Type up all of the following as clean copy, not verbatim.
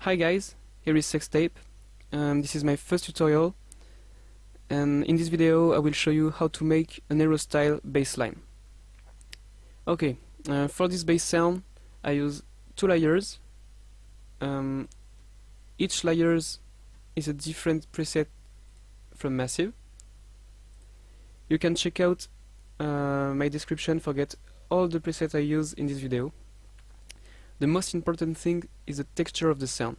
Hi guys, here is Sexxtape. This is my first tutorial, and in this video I will show you how to make a Nero style bass line. Okay, for this bass sound I use two layers. Each layer is a different preset from Massive. You can check out my description for get all the presets I use in this video. The most important thing is the texture of the sound.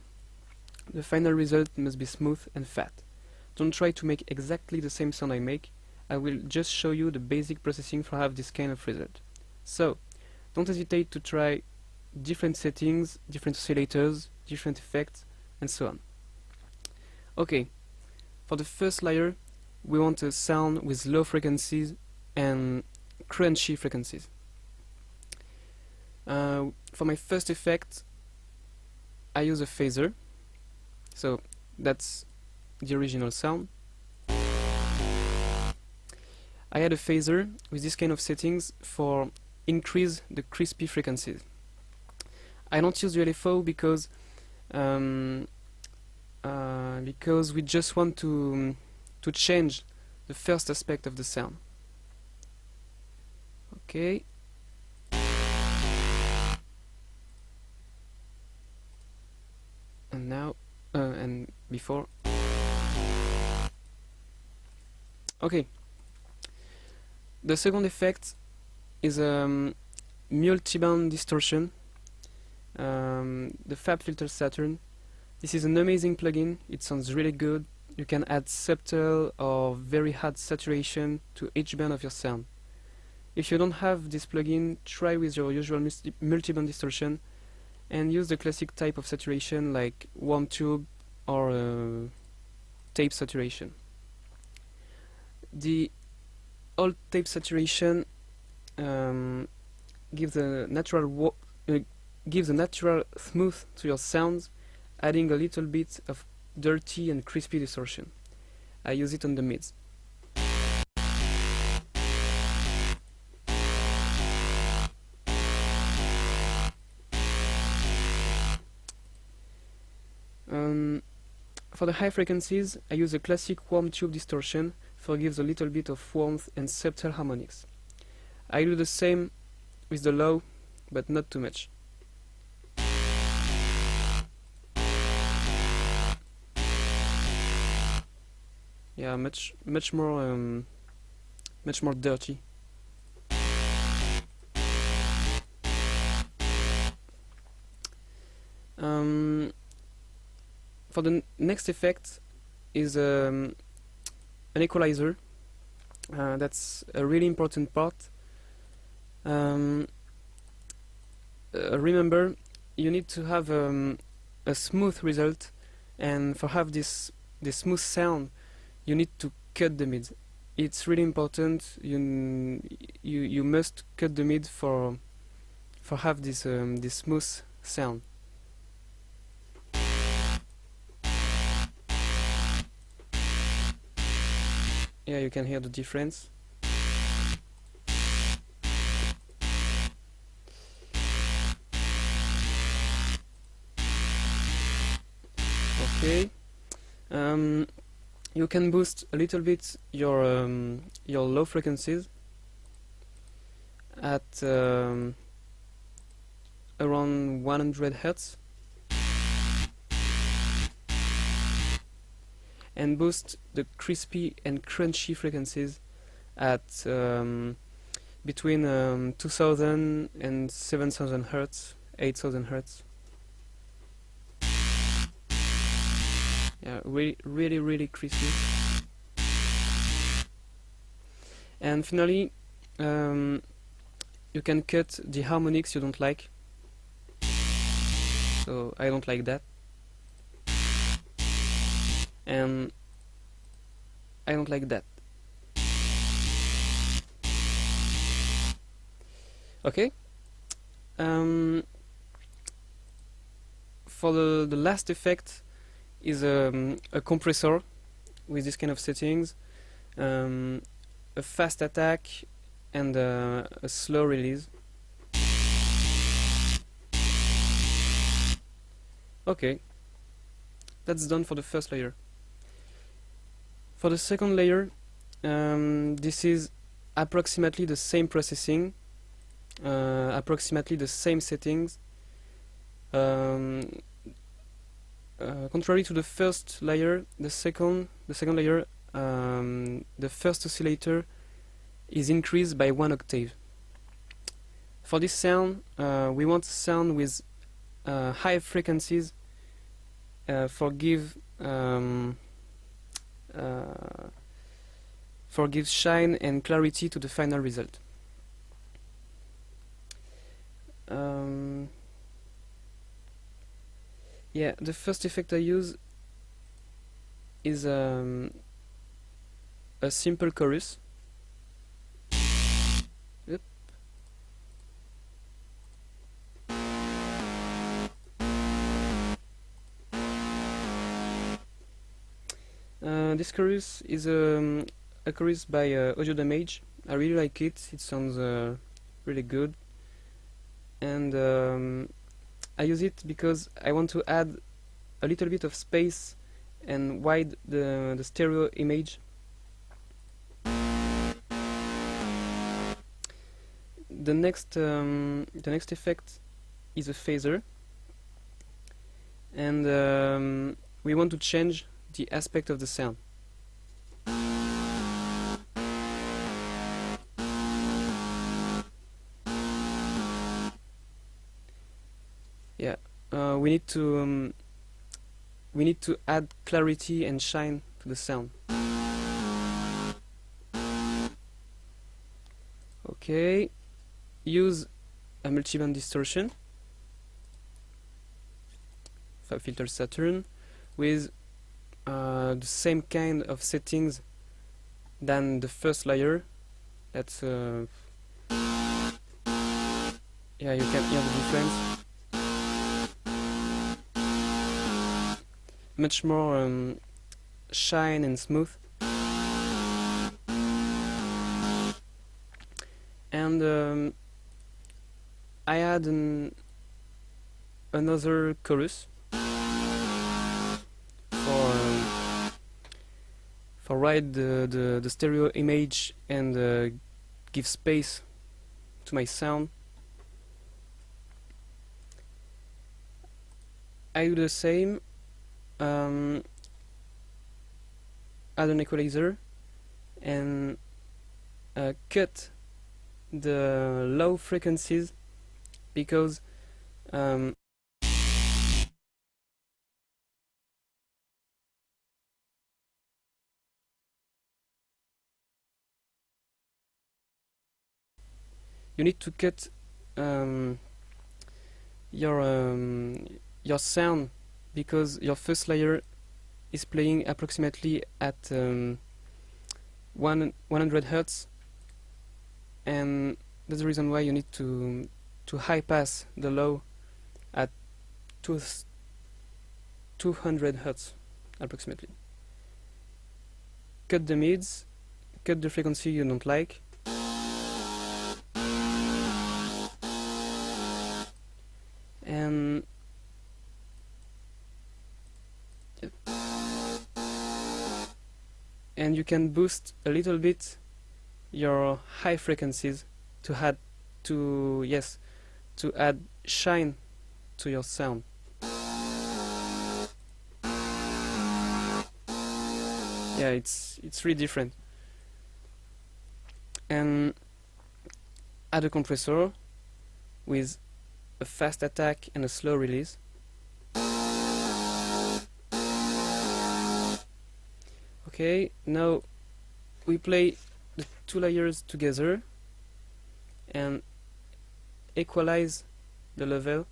The final result must be smooth and fat. Don't try to make exactly the same sound I make. I will just show you the basic processing for have this kind of result. So, don't hesitate to try different settings, different oscillators, different effects, and so on. Okay, for the first layer, we want a sound with low frequencies and crunchy frequencies. For my first effect, I use a phaser. So that's the original sound. I add a phaser with this kind of settings for increase the crispy frequencies. I don't use the LFO because we just want to change the first aspect of the sound. Okay. And now, and before. Okay. The second effect is multi-band distortion. The Fab Filter Saturn. This is an amazing plugin. It sounds really good. You can add subtle or very hard saturation to each band of your sound. If you don't have this plugin, try with your usual multi-band distortion and use the classic type of saturation like warm tube or tape saturation. The old tape saturation gives a natural smooth to your sounds, adding a little bit of dirty and crispy distortion. I use it on the mids. For the high frequencies, I use a classic warm tube distortion for gives a little bit of warmth and subtle harmonics. I do the same with the low, but not too much. Yeah, much more dirty. For the next effect is an equalizer. That's a really important part. Remember, you need to have a smooth result, and for have this smooth sound, you need to cut the mids. It's really important. You must cut the mid for have this smooth sound. Yeah, you can hear the difference. Okay. You can boost a little bit your low frequencies at around 100 Hertz, and boost the crispy and crunchy frequencies at between 2000 and 7000 Hertz, 8000 Hertz. Yeah, really crispy. And finally, you can cut the harmonics you don't like. So I don't like that. And I don't like that. Okay. For the last effect is a compressor with this kind of settings, a fast attack and a slow release. Okay, that's done for the first layer. For the second layer, this is approximately the same processing, approximately the same settings. Contrary to the first layer, the second layer, the first oscillator is increased by 1 octave. For this sound, we want sound with high frequencies forgive shine and clarity to the final result. Yeah, the first effect I use is a simple chorus. Yep. This chorus is a chorus by Audio Damage. I really like it. It sounds really good, and I use it because I want to add a little bit of space and wide the stereo image. The next effect is a phaser, and we want to change the aspect of the sound. Yeah, we need to add clarity and shine to the sound. Okay, use a multiband distortion, filter Saturn, with the same kind of settings than the first layer. That's yeah, you can hear the difference. Much more shine and smooth. And I add another chorus for write the stereo image and give space to my sound. I do the same. Add an equalizer and cut the low frequencies because you need to cut your sound because your first layer is playing approximately at 100 Hertz, and that's the reason why you need to high pass the low at 200 Hertz approximately. Cut the mids, cut the frequency you don't like, and you can boost a little bit your high frequencies to add shine to your sound. Yeah, it's really different. And add a compressor with a fast attack and a slow release. Okay, now we play the two layers together and equalize the level.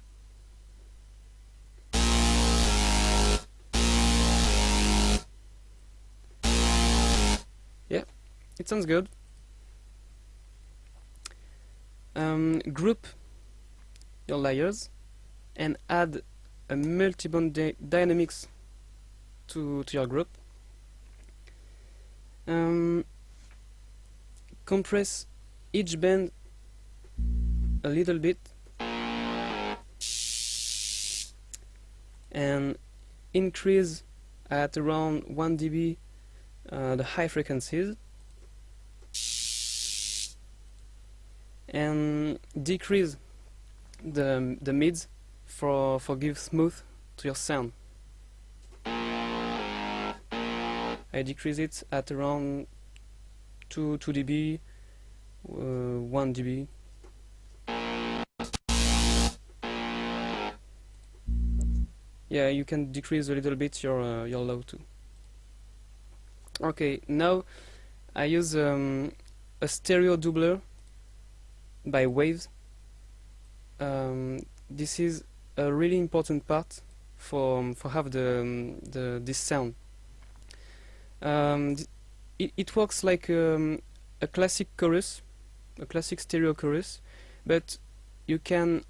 Yeah, it sounds good. Group your layers and add a multiband dynamics to your group. Compress each band a little bit and increase at around 1 dB the high frequencies, and decrease the mids for give smooth to your sound. I decrease it at around 2 dB, 1 dB. Yeah, you can decrease a little bit your low too. Okay, now I use a stereo doubler by Waves. This is a really important part for have this sound. It works like a classic chorus, a classic stereo chorus, but you can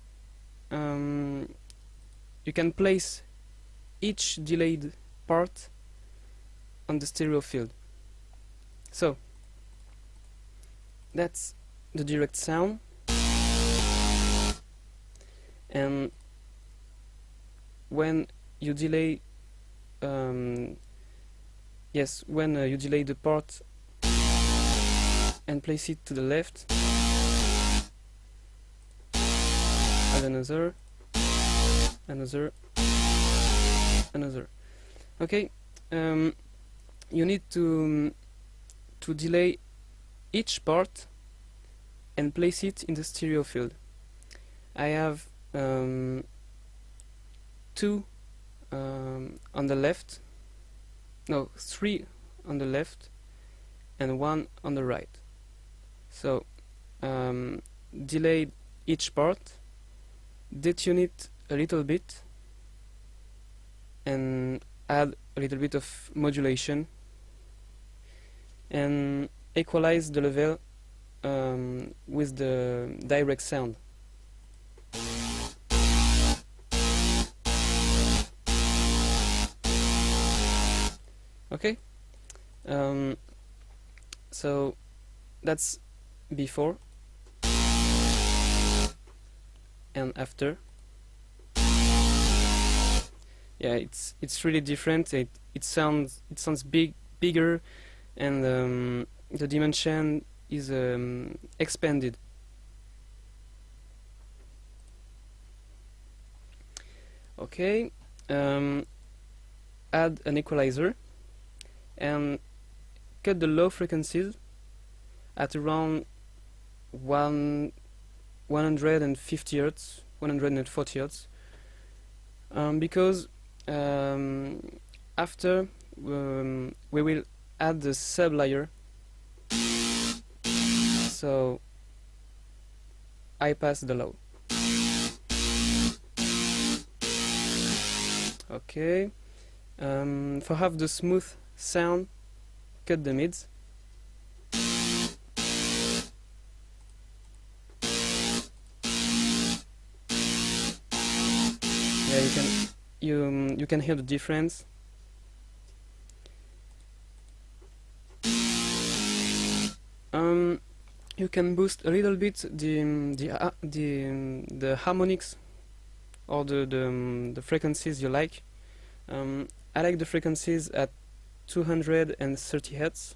place each delayed part on the stereo field. So that's the direct sound, and when you delay when you delay the part and place it to the left, add another. Okay, you need to delay each part and place it in the stereo field. I have 2 on the left, no, 3 on the left and 1 on the right. So delay each part, detune it a little bit, and add a little bit of modulation, and equalize the level with the direct sound. Okay, so that's before and after. Yeah, it's really different. It sounds bigger, and the dimension is expanded. Okay, add an equalizer and cut the low frequencies at around 150 Hz, 140 Hz, because after we will add the sub layer, so I pass the low. Okay, for have the smooth sound, cut the mids. Yeah, you can hear the difference. You can boost a little bit the harmonics or the frequencies you like. I like the frequencies at 230 Hz.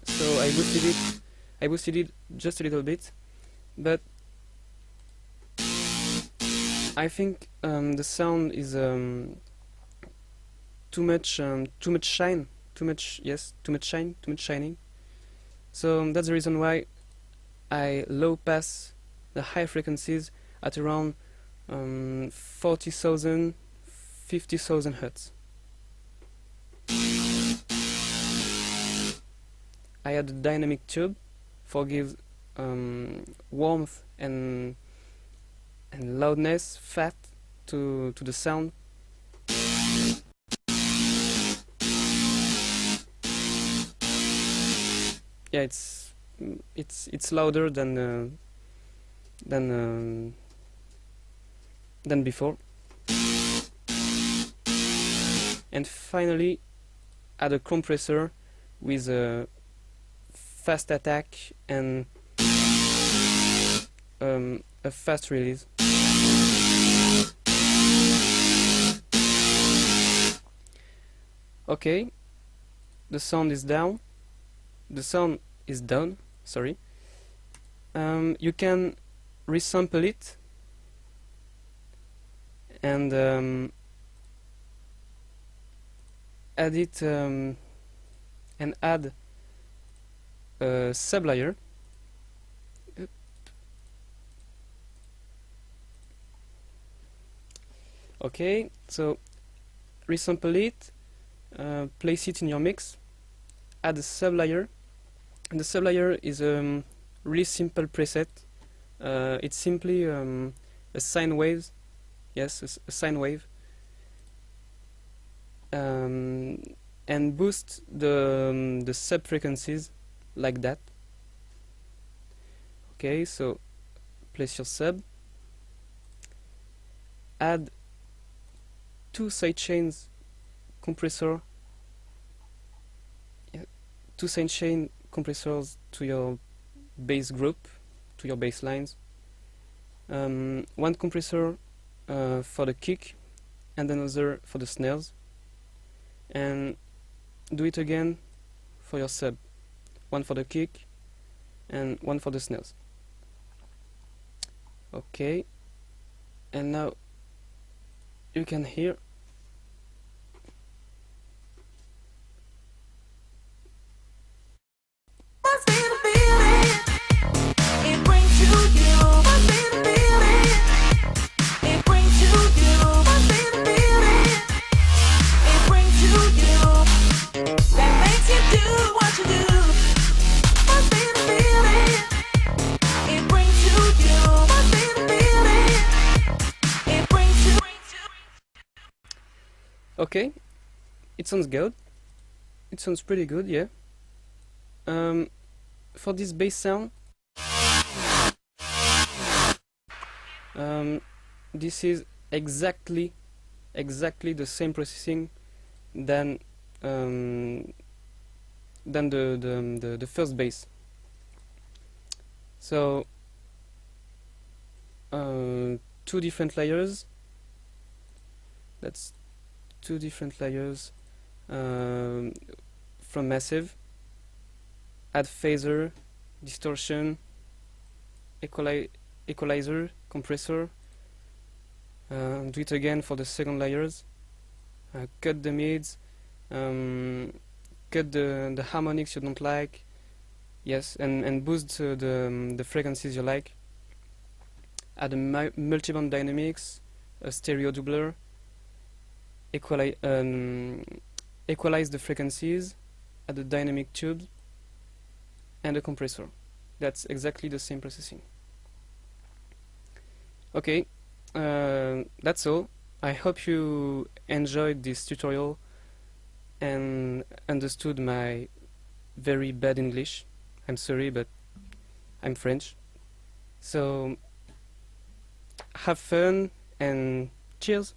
So I boosted it just a little bit, but I think the sound is too much shining. So that's the reason why I low pass the high frequencies at around 40,000, 50,000 Hz. I add a dynamic tube for give warmth and loudness, fat to the sound. Yeah, it's louder than before. And finally, add a compressor with a fast attack and a fast release. Okay, the sound is down. The sound is done. Sorry. You can resample it and add it and add a sublayer. Okay, so resample it, place it in your mix, add a sublayer, and the sublayer is a really simple preset. It's simply a sine wave, yes, a sine wave, and boost the sub frequencies like that. Okay, so place your sub, add two sidechains compressor, two sidechain compressors to your bass group, to your bass lines. One compressor for the kick and another for the snares, and do it again for your sub, one for the kick and one for the snares. Okay, and now you can hear okay, it sounds good. It sounds pretty good, yeah. For this bass sound, this is exactly the same processing than the first bass. So two different layers. That's two different layers from Massive. Add phaser, distortion, equalizer, compressor. Do it again for the second layers. Cut the mids. Cut the harmonics you don't like. Yes, and boost the frequencies you like. Add a multiband dynamics, a stereo doubler. Equalize the frequencies, add a dynamic tube, and a compressor. That's exactly the same processing. Okay, that's all. I hope you enjoyed this tutorial and understood my very bad English. I'm sorry, but I'm French. So have fun and cheers!